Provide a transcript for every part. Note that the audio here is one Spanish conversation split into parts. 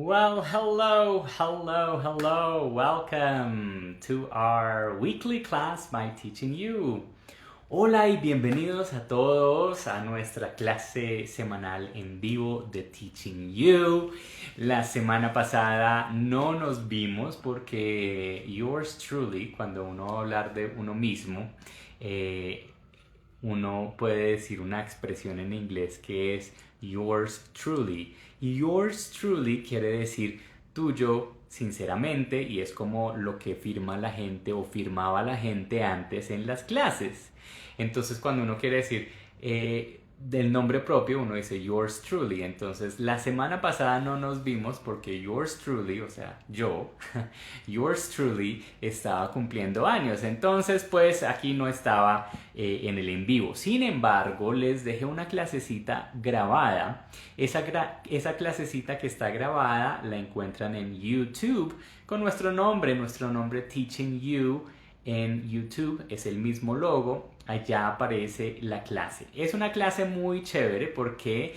Well, hello. Welcome to our weekly class by Teaching You. Hola y bienvenidos a todos a nuestra clase semanal en vivo de Teaching You. La semana pasada no nos vimos porque yours truly, cuando uno va a hablar de uno mismo, uno puede decir una expresión en inglés que es yours truly. Y yours truly quiere decir tuyo sinceramente y es como lo que firma la gente o firmaba la gente antes en las clases. Entonces cuando uno quiere decir del nombre propio, uno dice yours truly. Entonces la semana pasada no nos vimos porque yours truly, o sea, yo, yours truly estaba cumpliendo años. Entonces pues aquí no estaba en el en vivo. Sin embargo, les dejé una clasecita grabada. Esa clasecita que está grabada la encuentran en YouTube con nuestro nombre Teaching You. En YouTube es el mismo logo, allá aparece la clase. Es una clase muy chévere porque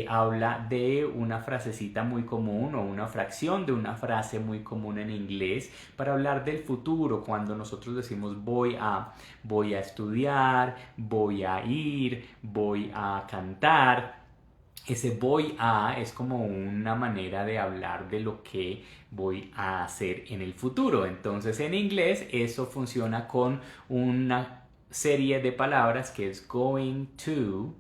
habla de una frasecita muy común o una fracción de una frase muy común en inglés para hablar del futuro. Cuando nosotros decimos voy a estudiar, voy a ir, voy a cantar. Ese voy a es como una manera de hablar de lo que voy a hacer en el futuro. Entonces en inglés eso funciona con una serie de palabras que es going to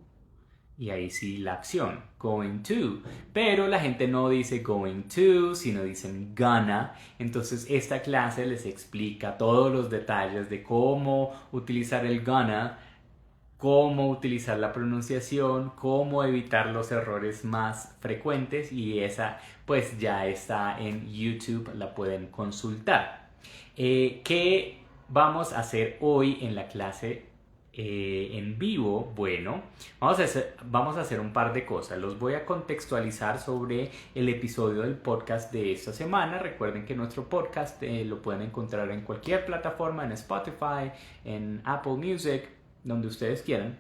y ahí sí la acción, going to. Pero la gente no dice going to, sino dicen gonna. Entonces esta clase les explica todos los detalles de cómo utilizar el gonna, cómo utilizar la pronunciación, cómo evitar los errores más frecuentes y esa pues ya está en YouTube, la pueden consultar. ¿Qué vamos a hacer hoy en la clase en vivo? Bueno, vamos a hacer un par de cosas. Los voy a contextualizar sobre el episodio del podcast de esta semana. Recuerden que nuestro podcast lo pueden encontrar en cualquier plataforma, en Spotify, en Apple Music, donde ustedes quieran.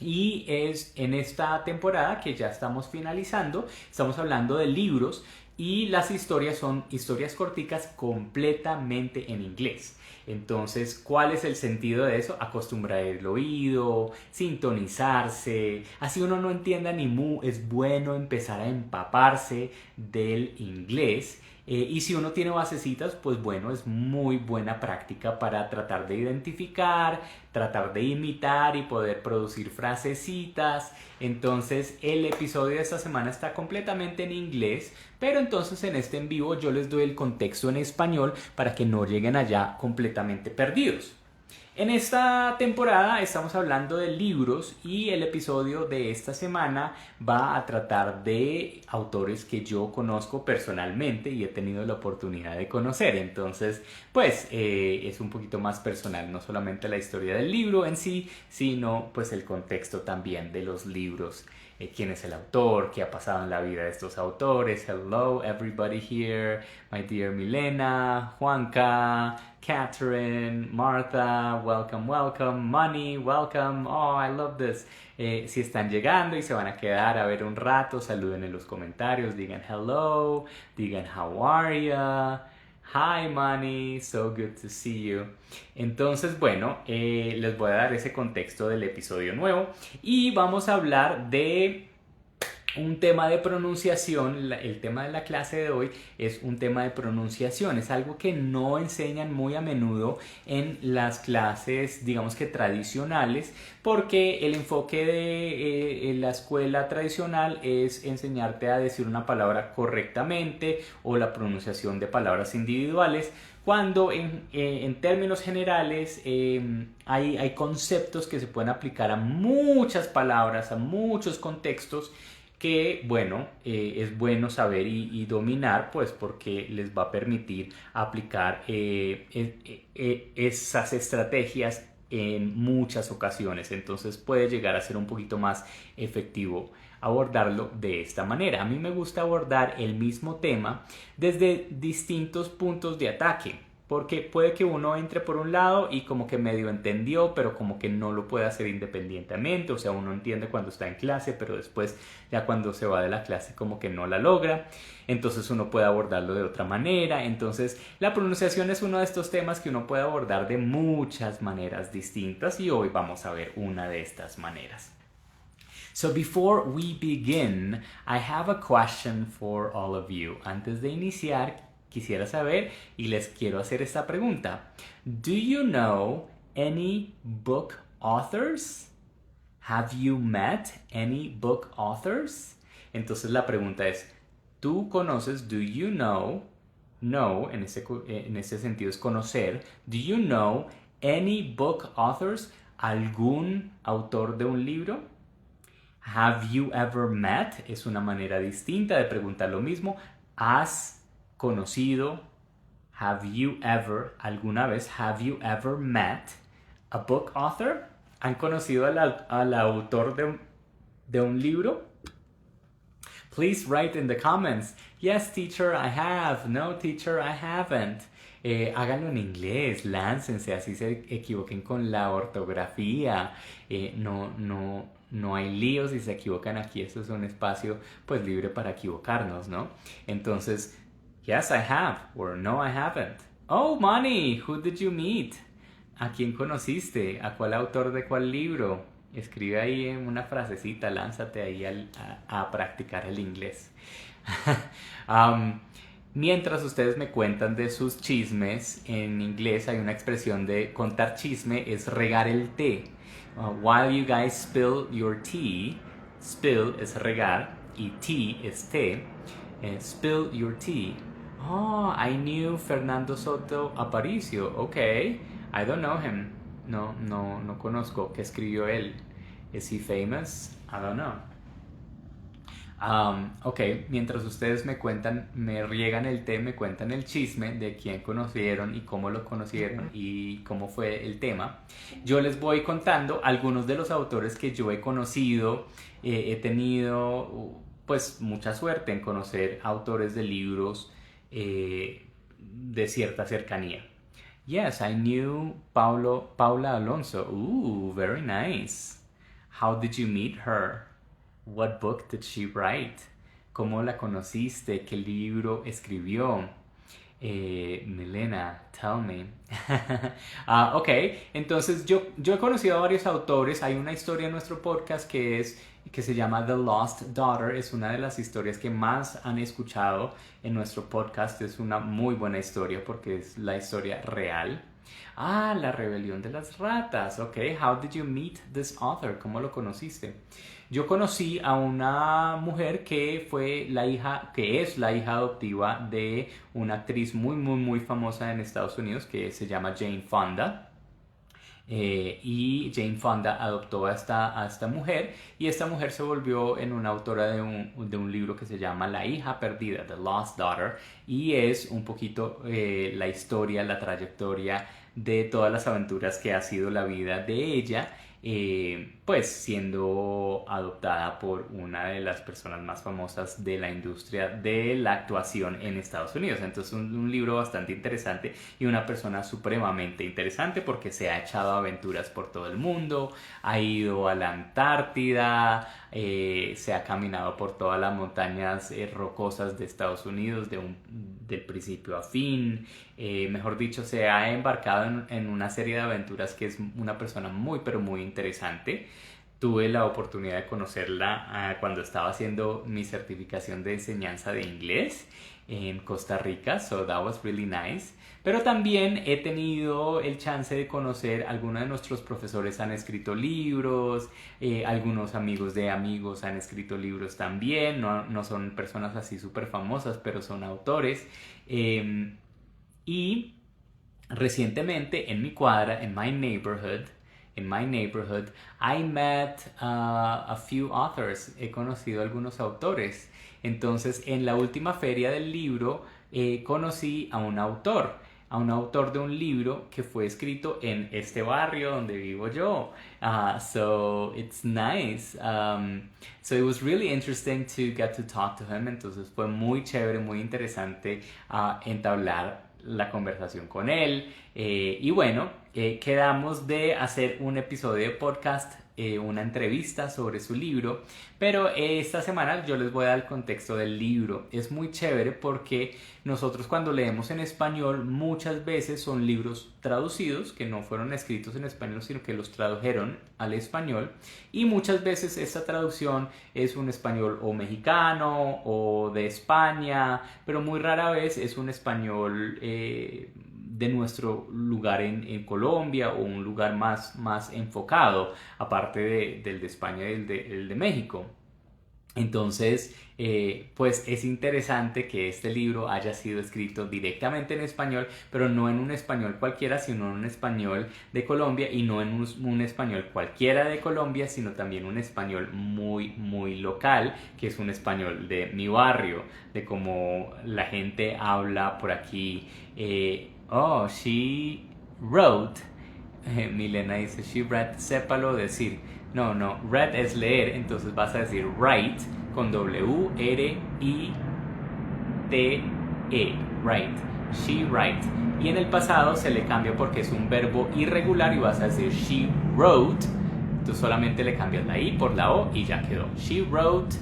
Y es en esta temporada que ya estamos finalizando, estamos hablando de libros y las historias son historias corticas completamente en inglés. Entonces, ¿cuál es el sentido de eso? Acostumbrar el oído, sintonizarse, así uno no entienda ni mu, es bueno empezar a empaparse del inglés. Y si uno tiene basecitas, pues bueno, es muy buena práctica para tratar de identificar, tratar de imitar y poder producir frasecitas. Entonces el episodio de esta semana está completamente en inglés, pero entonces en este en vivo yo les doy el contexto en español para que no lleguen allá completamente perdidos. En esta temporada estamos hablando de libros y el episodio de esta semana va a tratar de autores que yo conozco personalmente y he tenido la oportunidad de conocer. Entonces, pues es un poquito más personal, no solamente la historia del libro en sí, sino pues el contexto también de los libros. Quién es el autor, qué ha pasado en la vida de estos autores. Hello everybody here, my dear Milena, Juanca, Catherine, Martha, welcome, Money, welcome, oh, I love this. Si están llegando y se van a quedar a ver un rato, saluden en los comentarios, digan hello, digan how are ya. Hi Money, so good to see you. Entonces, bueno, les voy a dar ese contexto del episodio nuevo y vamos a hablar de un tema de pronunciación. El tema de la clase de hoy es un tema de pronunciación. Es algo que no enseñan muy a menudo en las clases, digamos que tradicionales, porque el enfoque de la escuela tradicional es enseñarte a decir una palabra correctamente o la pronunciación de palabras individuales, cuando en términos generales hay conceptos que se pueden aplicar a muchas palabras, a muchos contextos que, bueno, es bueno saber y dominar, pues porque les va a permitir aplicar esas estrategias en muchas ocasiones. Entonces puede llegar a ser un poquito más efectivo abordarlo de esta manera. A mí me gusta abordar el mismo tema desde distintos puntos de ataque. porque puede que uno entre por un lado y como que medio entendió, pero como que no lo puede hacer independientemente, o sea, uno entiende cuando está en clase, pero después ya cuando se va de la clase como que no la logra, entonces uno puede abordarlo de otra manera, entonces la pronunciación es uno de estos temas que uno puede abordar de muchas maneras distintas y hoy vamos a ver una de estas maneras. So before we begin, I have a question for all of you. Antes de iniciar, quisiera saber y les quiero hacer esta pregunta. Do you know any book authors? Have you met any book authors? Entonces la pregunta es, ¿tú conoces, do you know, know en ese sentido es conocer, do you know any book authors? ¿Algún autor de un libro? Have you ever met? Es una manera distinta de preguntar lo mismo. ¿Has conocido? Have you ever, alguna vez, have you ever met a book author? ¿Han conocido al autor de un libro? Please write in the comments. Yes, teacher, I have. No, teacher, I haven't. Háganlo en inglés, láncense, así se equivoquen con la ortografía. No hay líos si se equivocan aquí. Esto es un espacio pues libre para equivocarnos, ¿no? Entonces, yes, I have, or no, I haven't. Oh, Moni, who did you meet? ¿A quién conociste? ¿A cuál autor de cuál libro? Escribe ahí en una frasecita, lánzate ahí a practicar el inglés. Mientras ustedes me cuentan de sus chismes, en inglés hay una expresión de contar chisme, es regar el té. While you guys spill your tea, spill es regar y tea es té. Spill your tea. Oh, I knew Fernando Soto Aparicio. Okay, I don't know him. No conozco. ¿Qué escribió él? Is he famous? I don't know. Ok, mientras ustedes me cuentan, me riegan el té, me cuentan el chisme de quién conocieron y cómo lo conocieron y cómo fue el tema, yo les voy contando algunos de los autores que yo he conocido. He tenido pues mucha suerte en conocer autores de libros de cierta cercanía. Yes, I knew Paula Alonso. Ooh, very nice. How did you meet her? What book did she write? ¿Cómo la conociste? ¿Qué libro escribió? Milena, tell me. Ok, entonces yo he conocido a varios autores. Hay una historia en nuestro podcast que se llama The Lost Daughter. Es una de las historias que más han escuchado en nuestro podcast. Es una muy buena historia porque es la historia real. La rebelión de las ratas. Ok, how did you meet this author? ¿Cómo lo conociste? Yo conocí a una mujer que es la hija adoptiva de una actriz muy famosa en Estados Unidos que se llama Jane Fonda. Y Jane Fonda adoptó a esta mujer y esta mujer se volvió en una autora de un libro que se llama La hija perdida, The Lost Daughter, y es un poquito la historia, la trayectoria de todas las aventuras que ha sido la vida de ella, pues siendo adoptada por una de las personas más famosas de la industria de la actuación en Estados Unidos. Entonces un libro bastante interesante y una persona supremamente interesante porque se ha echado aventuras por todo el mundo, ha ido a la Antártida, se ha caminado por todas las montañas rocosas de Estados Unidos del principio a fin. Mejor dicho, se ha embarcado en una serie de aventuras que es una persona muy pero muy interesante. Tuve la oportunidad de conocerla cuando estaba haciendo mi certificación de enseñanza de inglés en Costa Rica, so that was really nice. Pero también he tenido el chance de conocer, algunos de nuestros profesores han escrito libros, algunos amigos de amigos han escrito libros también, no son personas así súper famosas, pero son autores. Y recientemente en mi cuadra, en my neighborhood, I met a few authors. He conocido algunos autores. Entonces, en la última feria del libro, conocí a un autor de un libro que fue escrito en este barrio donde vivo yo. So it's nice. So it was really interesting to get to talk to him. Entonces fue muy chévere, muy interesante entablar la conversación con él. Y bueno, quedamos de hacer un episodio de podcast, una entrevista sobre su libro, pero esta semana yo les voy a dar el contexto del libro. Es muy chévere porque nosotros cuando leemos en español muchas veces son libros traducidos que no fueron escritos en español sino que los tradujeron al español, y muchas veces esta traducción es un español o mexicano o de España, pero muy rara vez es un español de nuestro lugar en Colombia, o un lugar más enfocado, aparte del de España y el de México. Entonces, pues es interesante que este libro haya sido escrito directamente en español, pero no en un español cualquiera, sino en un español de Colombia, y no en un español cualquiera de Colombia, sino también un español muy local, que es un español de mi barrio, de cómo la gente habla por aquí. She wrote. Milena dice, she read, sépalo decir. No, read es leer, entonces vas a decir write con W-R-I-T-E, write, she write. Y en el pasado se le cambia porque es un verbo irregular y vas a decir she wrote. Tú solamente le cambias la I por la O y ya quedó. She wrote,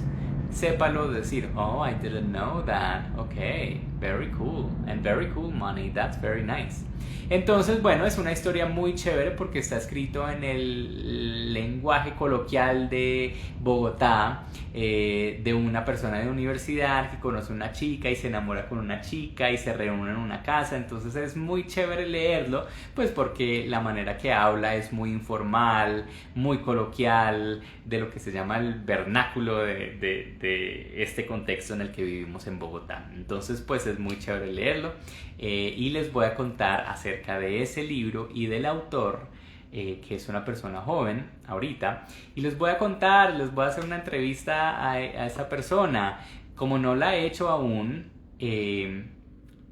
sépalo decir. Oh, I didn't know that. Okay, very cool. And very cool, Money. That's very nice. Entonces, bueno, es una historia muy chévere porque está escrito en el lenguaje coloquial de Bogotá, de una persona de universidad que conoce a una chica y se enamora con una chica y se reúnen en una casa. Entonces es muy chévere leerlo, pues porque la manera que habla es muy informal, muy coloquial, de lo que se llama el vernáculo de este contexto en el que vivimos en Bogotá. Entonces, pues es muy chévere leerlo, y les voy a contar acerca de ese libro y del autor, que es una persona joven ahorita, y les voy a contar, les voy a hacer una entrevista a esa persona. Como no la he hecho aún,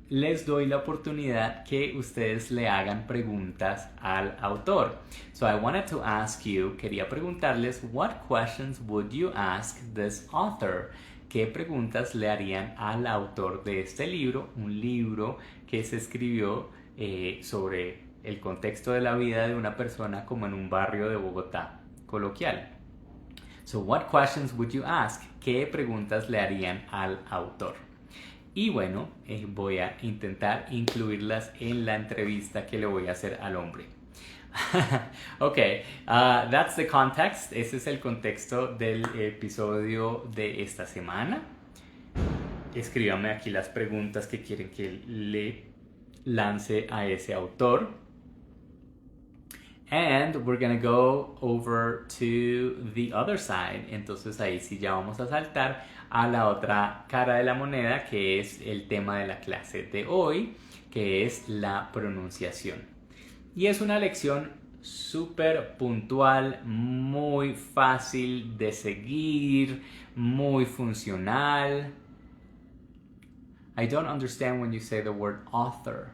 les doy la oportunidad que ustedes le hagan preguntas al autor. So I wanted to ask you, quería preguntarles, what questions would you ask this author? ¿Qué preguntas le harían al autor de este libro? Un libro que se escribió sobre el contexto de la vida de una persona como en un barrio de Bogotá coloquial. So, what questions would you ask? ¿Qué preguntas le harían al autor? Y bueno, voy a intentar incluirlas en la entrevista que le voy a hacer al hombre. That's the context. Ese es el contexto del episodio de esta semana. Escríbanme aquí las preguntas que quieren que le lance a ese autor. And we're gonna go over to the other side. Entonces ahí sí ya vamos a saltar a la otra cara de la moneda, que es el tema de la clase de hoy, que es la pronunciación. Y es una lección súper puntual, muy fácil de seguir, muy funcional. I don't understand when you say the word author.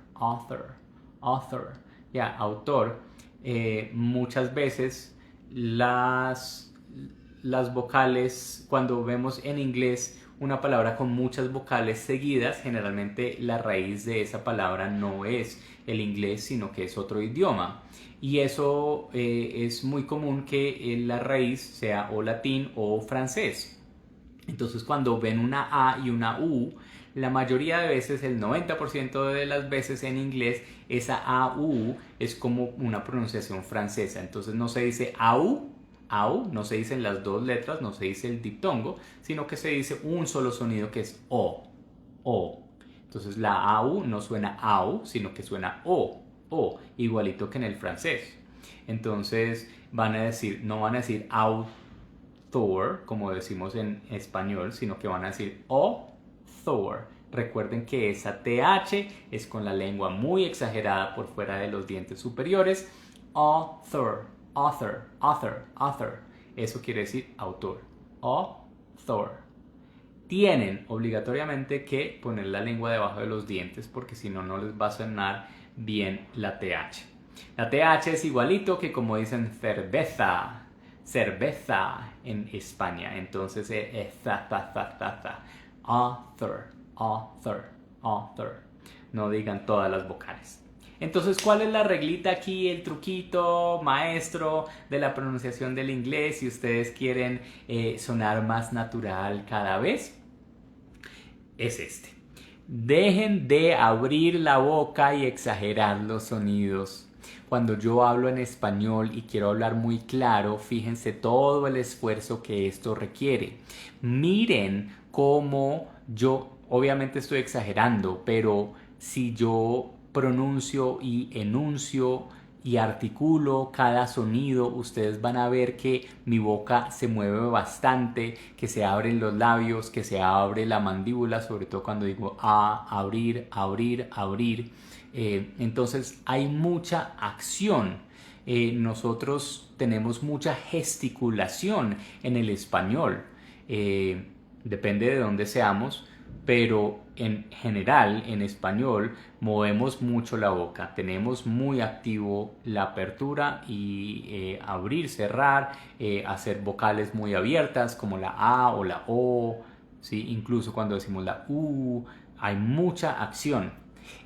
Yeah, autor. Muchas veces las vocales, cuando vemos en inglés una palabra con muchas vocales seguidas, generalmente la raíz de esa palabra no es el inglés, sino que es otro idioma. Y eso es muy común, que la raíz sea o latín o francés. Entonces, cuando ven una A y una U, la mayoría de veces, el 90% de las veces en inglés, esa AU es como una pronunciación francesa. Entonces no se dice AU, no se dicen las dos letras, no se dice el diptongo, sino que se dice un solo sonido, que es O. Entonces la AU no suena AU, sino que suena O, igualito que en el francés. Entonces no van a decir author, como decimos en español, sino que van a decir author. Recuerden que esa TH es con la lengua muy exagerada por fuera de los dientes superiores. Author. Eso quiere decir autor. Author. Tienen obligatoriamente que poner la lengua debajo de los dientes, porque si no, no les va a sonar bien la TH. La TH es igualito que como dicen cerveza en España. Entonces es author. no digan todas las vocales. Entonces, ¿cuál es la reglita aquí, el truquito maestro de la pronunciación del inglés si ustedes quieren sonar más natural cada vez? Es este. Dejen de abrir la boca y exagerar los sonidos. Cuando yo hablo en español y quiero hablar muy claro, fíjense todo el esfuerzo que esto requiere. Miren cómo yo, obviamente estoy exagerando, pero si yo pronuncio y enuncio y articulo cada sonido, ustedes van a ver que mi boca se mueve bastante, que se abren los labios, que se abre la mandíbula, sobre todo cuando digo abrir, abrir, abrir. Entonces hay mucha acción. Nosotros tenemos mucha gesticulación en el español. Depende de dónde seamos, pero en general en español movemos mucho la boca, tenemos muy activo la apertura y abrir, cerrar, hacer vocales muy abiertas como la A o la O, ¿sí? Incluso cuando decimos la U hay mucha acción.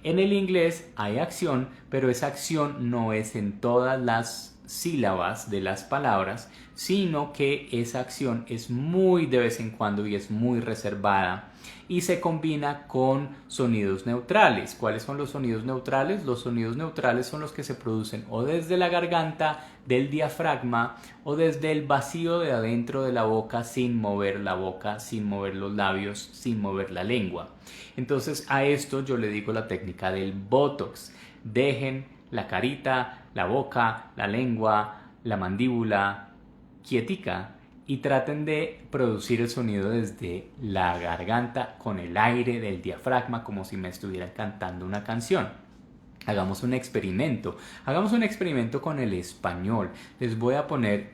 En el inglés hay acción, pero esa acción no es en todas las sílabas de las palabras, sino que esa acción es muy de vez en cuando y es muy reservada y se combina con sonidos neutrales. ¿Cuáles son los sonidos neutrales? Los sonidos neutrales son los que se producen o desde la garganta, del diafragma o desde el vacío de adentro de la boca sin mover la boca, sin mover los labios, sin mover la lengua. Entonces a esto yo le digo la técnica del Botox. Dejen la carita, la boca, la lengua, la mandíbula quietica y traten de producir el sonido desde la garganta con el aire del diafragma como si me estuvieran cantando una canción. Hagamos un experimento con el español. Les voy a poner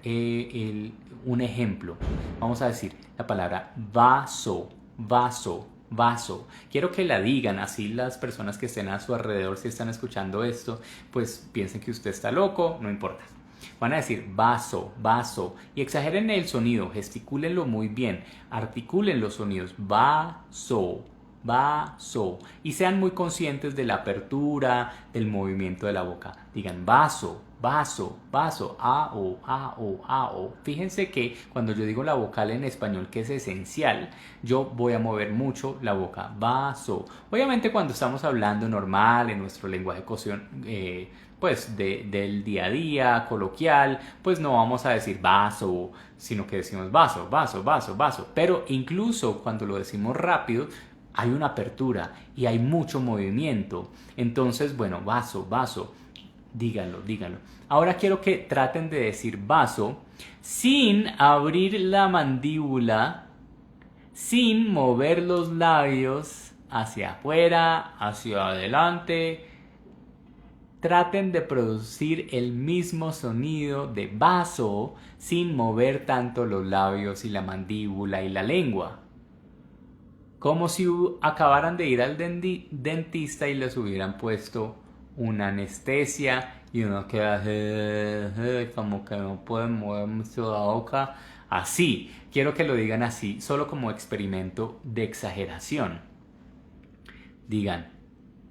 un ejemplo. Vamos a decir la palabra vaso, vaso, vaso. Quiero que la digan, así las personas que estén a su alrededor, si están escuchando esto, pues piensen que usted está loco, no importa. Van a decir vaso, vaso y exageren el sonido, gesticúlenlo muy bien, articulen los sonidos, vaso, vaso y sean muy conscientes de la apertura, del movimiento de la boca. Digan vaso, vaso, vaso, a o, a o, a o. Fíjense que cuando yo digo la vocal en español, que es esencial, yo voy a mover mucho la boca, vaso. Obviamente cuando estamos hablando normal en nuestro lenguaje pues del día a día, coloquial, pues no vamos a decir vaso, sino que decimos vaso, vaso, vaso, vaso. Pero incluso cuando lo decimos rápido, hay una apertura y hay mucho movimiento. Entonces, bueno, vaso, vaso, díganlo, díganlo. Ahora quiero que traten de decir vaso sin abrir la mandíbula, sin mover los labios hacia afuera, hacia adelante. Traten de producir el mismo sonido de vaso sin mover tanto los labios y la mandíbula y la lengua. Como si acabaran de ir al dentista y les hubieran puesto una anestesia y uno queda como que no pueden mover mucho la boca. Así, quiero que lo digan así, solo como experimento de exageración. Digan.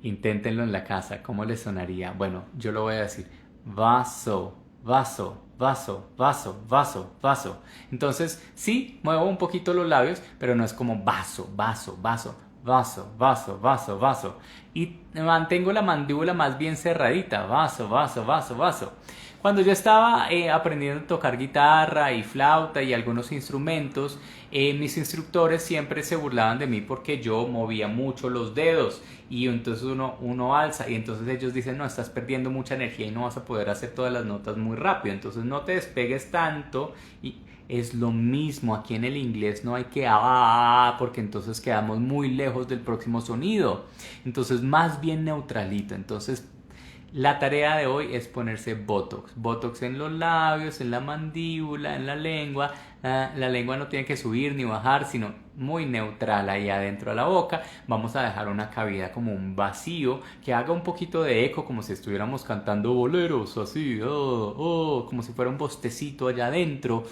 Inténtenlo en la casa, ¿cómo les sonaría? Bueno, yo lo voy a decir, vaso, vaso, vaso, vaso, vaso, vaso. Entonces, sí, muevo un poquito los labios, pero no es como vaso, vaso, vaso, vaso, vaso, vaso, vaso. Y mantengo la mandíbula más bien cerradita, vaso, vaso, vaso, vaso. Cuando yo estaba aprendiendo a tocar guitarra y flauta y algunos instrumentos, mis instructores siempre se burlaban de mí porque yo movía mucho los dedos y entonces uno alza y entonces ellos dicen, no, estás perdiendo mucha energía y no vas a poder hacer todas las notas muy rápido, entonces no te despegues tanto. Y es lo mismo aquí en el inglés, no hay que porque entonces quedamos muy lejos del próximo sonido, entonces más bien neutralito. Entonces la tarea de hoy es ponerse Botox. Botox en los labios, en la mandíbula, en la lengua. La lengua no tiene que subir ni bajar, sino muy neutral ahí adentro de la boca. Vamos a dejar una cavidad como un vacío que haga un poquito de eco, como si estuviéramos cantando boleros, así, como si fuera un bostecito allá adentro.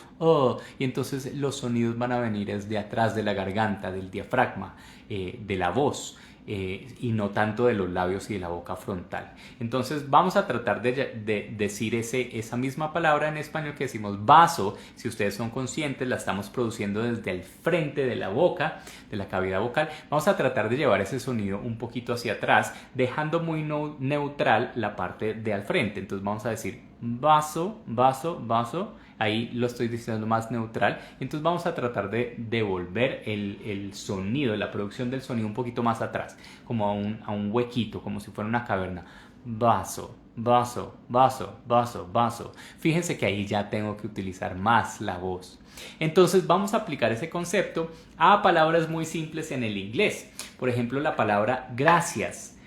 Y entonces los sonidos van a venir desde atrás de la garganta, del diafragma, de la voz. y no tanto de los labios y de la boca frontal. Entonces vamos a tratar de decir esa misma palabra en español que decimos vaso. Si ustedes son conscientes, la estamos produciendo desde el frente de la boca, de la cavidad vocal. Vamos a tratar de llevar ese sonido un poquito hacia atrás, dejando muy neutral la parte de al frente. Entonces vamos a decir vaso, vaso, vaso. Ahí lo estoy diciendo más neutral. Entonces vamos a tratar de devolver el sonido, la producción del sonido un poquito más atrás, como a un huequito, como si fuera una caverna. Vaso, vaso, vaso, vaso, vaso. Fíjense que ahí ya tengo que utilizar más la voz. Entonces vamos a aplicar ese concepto a palabras muy simples en el inglés. Por ejemplo, la palabra gracias.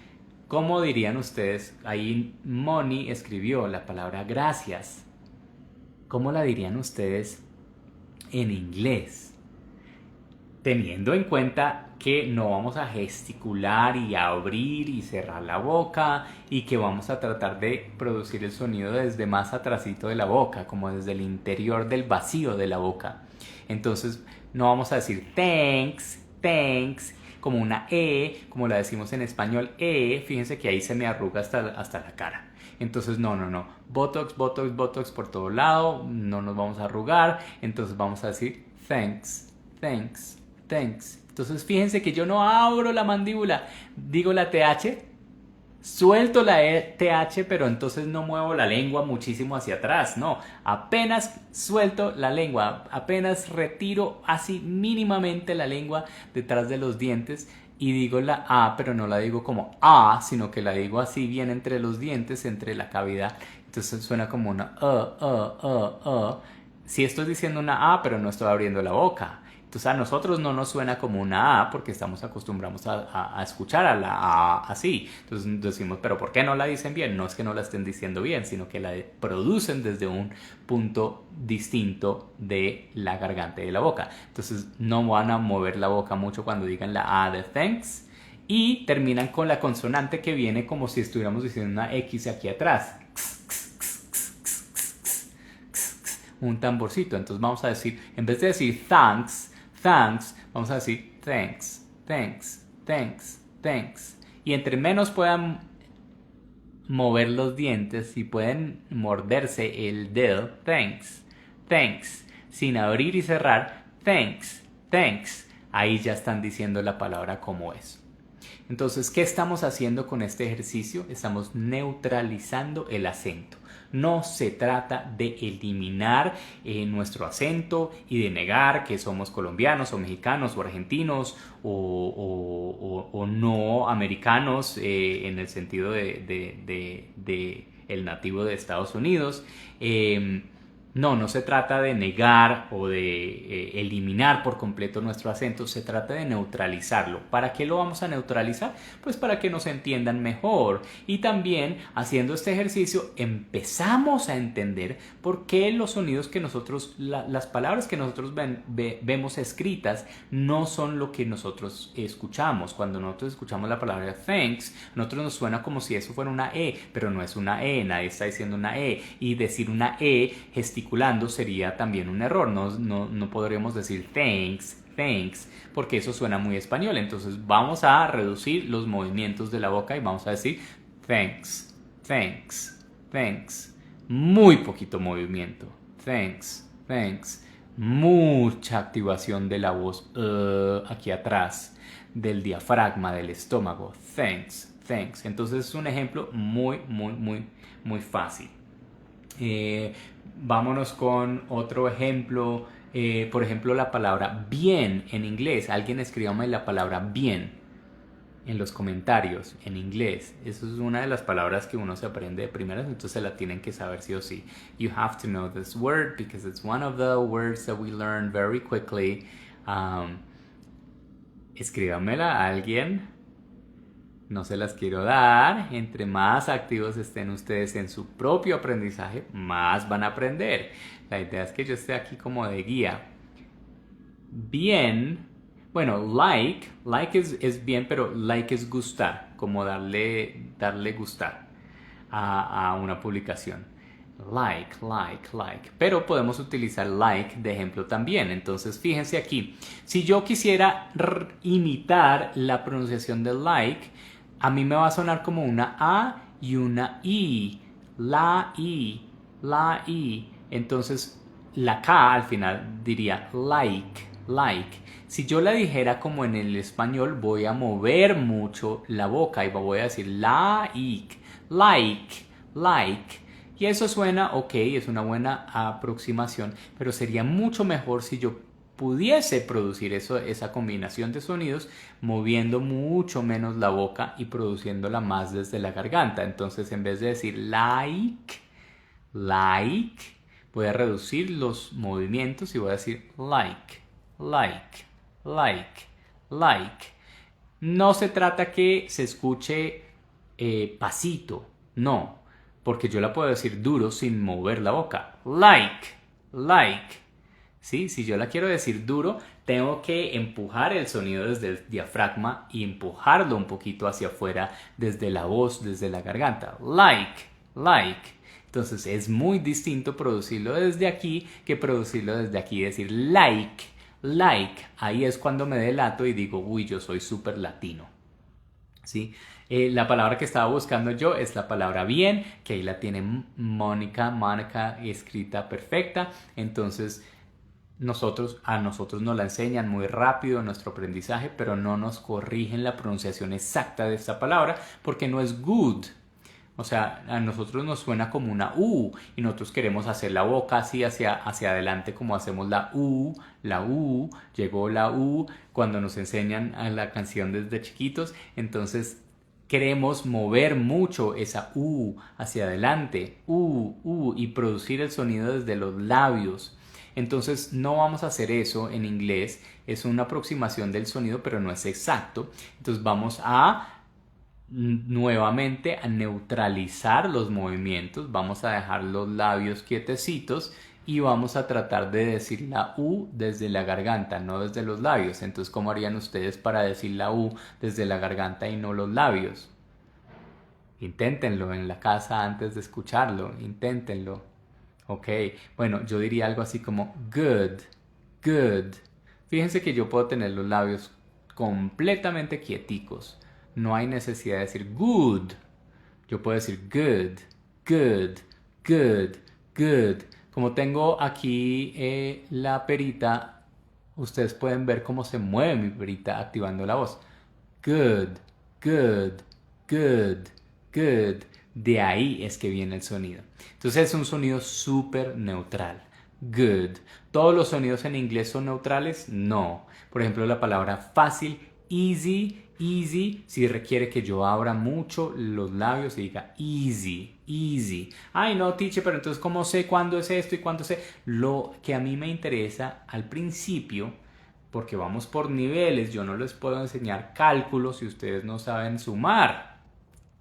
¿Cómo dirían ustedes? Ahí Moni escribió la palabra gracias. ¿Cómo la dirían ustedes en inglés? Teniendo en cuenta que no vamos a gesticular y abrir y cerrar la boca y que vamos a tratar de producir el sonido desde más atrasito de la boca, como desde el interior del vacío de la boca. Entonces no vamos a decir thanks, thanks, como una E, como la decimos en español fíjense que ahí se me arruga hasta la cara. Entonces no, botox, botox, botox por todo lado, no nos vamos a arrugar, entonces vamos a decir thanks, thanks, thanks. Entonces fíjense que yo no abro la mandíbula, digo la TH, suelto la TH, pero entonces no muevo la lengua muchísimo hacia atrás, no, apenas suelto la lengua, apenas retiro así mínimamente la lengua detrás de los dientes y digo la A, pero no la digo como A, sino que la digo así bien entre los dientes, entre la cavidad. Entonces suena como una Sí estoy diciendo una A, pero no estoy abriendo la boca. Entonces a nosotros no nos suena como una A porque estamos acostumbrados a escuchar a la A así. Entonces decimos, pero ¿por qué no la dicen bien? No es que no la estén diciendo bien, sino que la producen desde un punto distinto de la garganta y de la boca. Entonces no van a mover la boca mucho cuando digan la A de thanks y terminan con la consonante que viene como si estuviéramos diciendo una X aquí atrás. Un tamborcito. Entonces vamos a decir, en vez de decir thanks, vamos a decir thanks, thanks, thanks, thanks. Y entre menos puedan mover los dientes y pueden morderse el dedo, thanks, thanks, sin abrir y cerrar, thanks, thanks. Ahí ya están diciendo la palabra como es. Entonces, ¿qué estamos haciendo con este ejercicio? Estamos neutralizando el acento. No se trata de eliminar nuestro acento y de negar que somos colombianos o mexicanos o argentinos o no americanos en el sentido de el nativo de Estados Unidos. No se trata de negar o de eliminar por completo nuestro acento, se trata de neutralizarlo. ¿Para qué lo vamos a neutralizar? Pues para que nos entiendan mejor. Y también haciendo este ejercicio empezamos a entender por qué los sonidos que nosotros, las palabras que nosotros vemos escritas no son lo que nosotros escuchamos. Cuando nosotros escuchamos la palabra thanks, a nosotros nos suena como si eso fuera una E, pero no es una E, nadie está diciendo una E. Y decir una E gesticulando sería también un error, no podríamos decir thanks, porque eso suena muy español. Entonces vamos a reducir los movimientos de la boca y vamos a decir thanks, thanks, thanks. Muy poquito movimiento, thanks, thanks. Mucha activación de la voz aquí atrás, del diafragma, del estómago, thanks, thanks. Entonces es un ejemplo muy fácil. Vámonos con otro ejemplo. Por ejemplo, la palabra bien en inglés. Alguien escríbame la palabra bien en los comentarios en inglés. Eso es una de las palabras que uno se aprende de primeras, entonces la tienen que saber sí o sí. You have to know this word because it's one of the words that we learn very quickly. Escríbamela a alguien. No se las quiero dar. Entre más activos estén ustedes en su propio aprendizaje, más van a aprender. La idea es que yo esté aquí como de guía. Bien. Bueno, like es bien, pero like es gustar, como darle gustar a una publicación. like. Pero podemos utilizar like de ejemplo también. Entonces, fíjense aquí. Si yo quisiera imitar la pronunciación de like, a mí me va a sonar como una A y una I. La I. Entonces, la K al final diría like. Si yo la dijera como en el español, voy a mover mucho la boca y voy a decir like. Y eso suena ok, es una buena aproximación, pero sería mucho mejor si yo pudiese producir esa combinación de sonidos moviendo mucho menos la boca y produciéndola más desde la garganta. Entonces, en vez de decir like, voy a reducir los movimientos y voy a decir like. No se trata que se escuche pasito, no, porque yo la puedo decir duro sin mover la boca. Like. ¿Sí? Si yo la quiero decir duro, tengo que empujar el sonido desde el diafragma y empujarlo un poquito hacia afuera desde la voz, desde la garganta. Like. Entonces es muy distinto producirlo desde aquí que producirlo desde aquí, decir like. Ahí es cuando me delato y digo, uy, yo soy súper latino. ¿Sí? La palabra que estaba buscando yo es la palabra bien, que ahí la tiene Mónica escrita perfecta. Entonces, a nosotros nos la enseñan muy rápido en nuestro aprendizaje, pero no nos corrigen la pronunciación exacta de esta palabra porque no es good. O sea, a nosotros nos suena como una U y nosotros queremos hacer la boca así hacia adelante como hacemos la U, llegó la U cuando nos enseñan a la canción desde chiquitos. Entonces queremos mover mucho esa U hacia adelante, y producir el sonido desde los labios. Entonces no vamos a hacer eso en inglés, es una aproximación del sonido pero no es exacto. Entonces vamos a nuevamente a neutralizar los movimientos, vamos a dejar los labios quietecitos y vamos a tratar de decir la U desde la garganta, no desde los labios. Entonces, ¿cómo harían ustedes para decir la U desde la garganta y no los labios? Inténtenlo en la casa antes de escucharlo, inténtenlo. Ok, bueno, yo diría algo así como good. Fíjense que yo puedo tener los labios completamente quieticos. No hay necesidad de decir good. Yo puedo decir good. Como tengo aquí la perita, ustedes pueden ver cómo se mueve mi perita activando la voz. Good. De ahí es que viene el sonido. Entonces es un sonido súper neutral. Good. ¿Todos los sonidos en inglés son neutrales? No. Por ejemplo, la palabra fácil, easy, si requiere que yo abra mucho los labios y diga easy. Ay, no, teacher, pero entonces ¿cómo sé cuándo es esto y cuándo sé? Lo que a mí me interesa al principio, porque vamos por niveles, yo no les puedo enseñar cálculos si ustedes no saben sumar.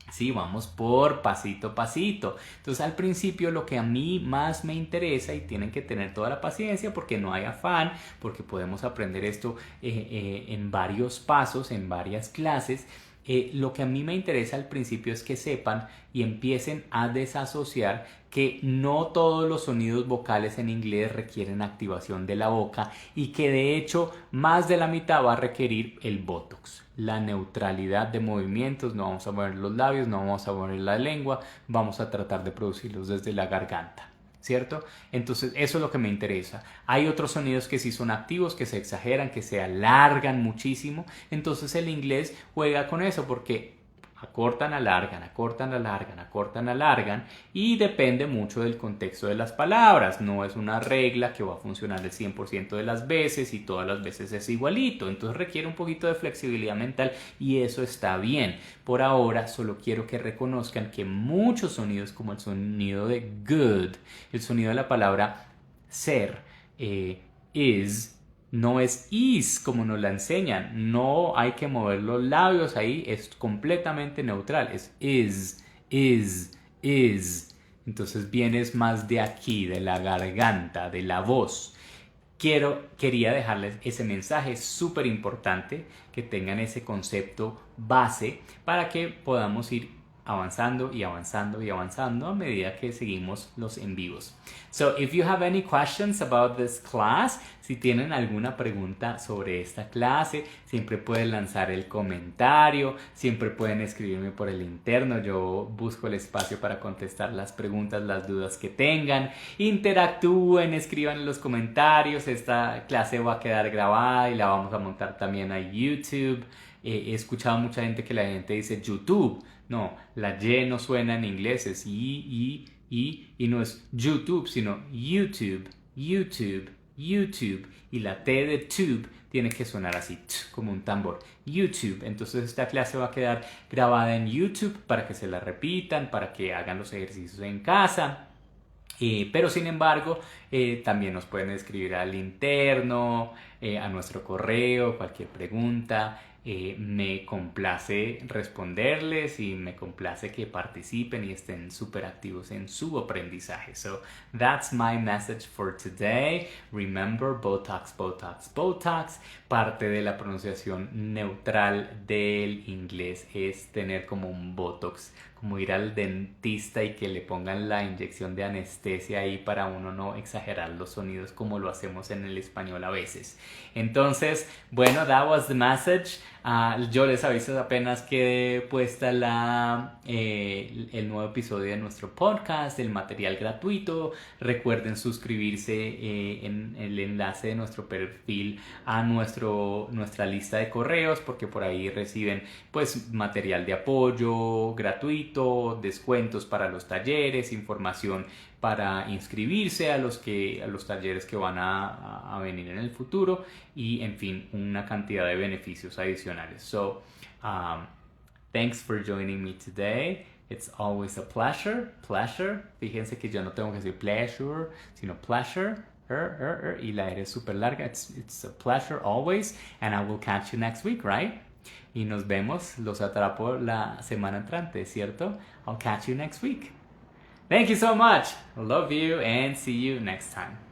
Sí, vamos por pasito a pasito. Entonces al principio lo que a mí más me interesa, y tienen que tener toda la paciencia porque no hay afán, porque podemos aprender esto en varios pasos, en varias clases. Lo que a mí me interesa al principio es que sepan y empiecen a desasociar que no todos los sonidos vocales en inglés requieren activación de la boca y que de hecho más de la mitad va a requerir el botox, la neutralidad de movimientos. No vamos a mover los labios, no vamos a mover la lengua, vamos a tratar de producirlos desde la garganta, ¿cierto? Entonces eso es lo que me interesa. Hay otros sonidos que sí son activos, que se exageran, que se alargan muchísimo. Entonces el inglés juega con eso porque acortan, alargan y depende mucho del contexto de las palabras. No es una regla que va a funcionar el 100% de las veces y todas las veces es igualito. Entonces requiere un poquito de flexibilidad mental y eso está bien. Por ahora solo quiero que reconozcan que muchos sonidos, como el sonido de good, el sonido de la palabra ser, is, no es is como nos la enseñan. No hay que mover los labios ahí, es completamente neutral. Es is. Entonces vienes más de aquí, de la garganta, de la voz. Quería dejarles ese mensaje súper importante, que tengan ese concepto base para que podamos ir avanzando y avanzando y avanzando a medida que seguimos los en vivos. So, if you have any questions about this class, si tienen alguna pregunta sobre esta clase, siempre pueden lanzar el comentario, siempre pueden escribirme por el interno, yo busco el espacio para contestar las preguntas, las dudas que tengan, interactúen, escriban en los comentarios, esta clase va a quedar grabada y la vamos a montar también a YouTube. He escuchado a mucha gente que la gente dice YouTube. No, la Y no suena en inglés, es y no es YouTube, sino YouTube, YouTube, YouTube. Y la T de tube tiene que sonar así, como un tambor. YouTube. Entonces esta clase va a quedar grabada en YouTube para que se la repitan, para que hagan los ejercicios en casa. Pero sin embargo, también nos pueden escribir al interno, a nuestro correo, cualquier pregunta. Me complace responderles y me complace que participen y estén súper activos en su aprendizaje. So that's my message for today. Remember, Botox, Botox, Botox. Parte de la pronunciación neutral del inglés es tener como un Botox, como ir al dentista y que le pongan la inyección de anestesia ahí para uno no exagerar los sonidos como lo hacemos en el español a veces. Entonces, bueno, that was the message. Yo les aviso apenas quede puesta el nuevo episodio de nuestro podcast, el material gratuito. Recuerden suscribirse en el enlace de nuestro perfil a nuestra lista de correos, porque por ahí reciben pues material de apoyo gratuito, descuentos para los talleres, información para inscribirse a los talleres que van a venir en el futuro y en fin una cantidad de beneficios adicionales. So thanks for joining me today. It's always a pleasure. Fíjense que yo no tengo que decir pleasure, sino pleasure. Y la R es súper larga. It's a pleasure always, and I will catch you next week, right? Y nos vemos, los atrapo la semana entrante, ¿cierto? I'll catch you next week. Thank you so much. Love you and see you next time.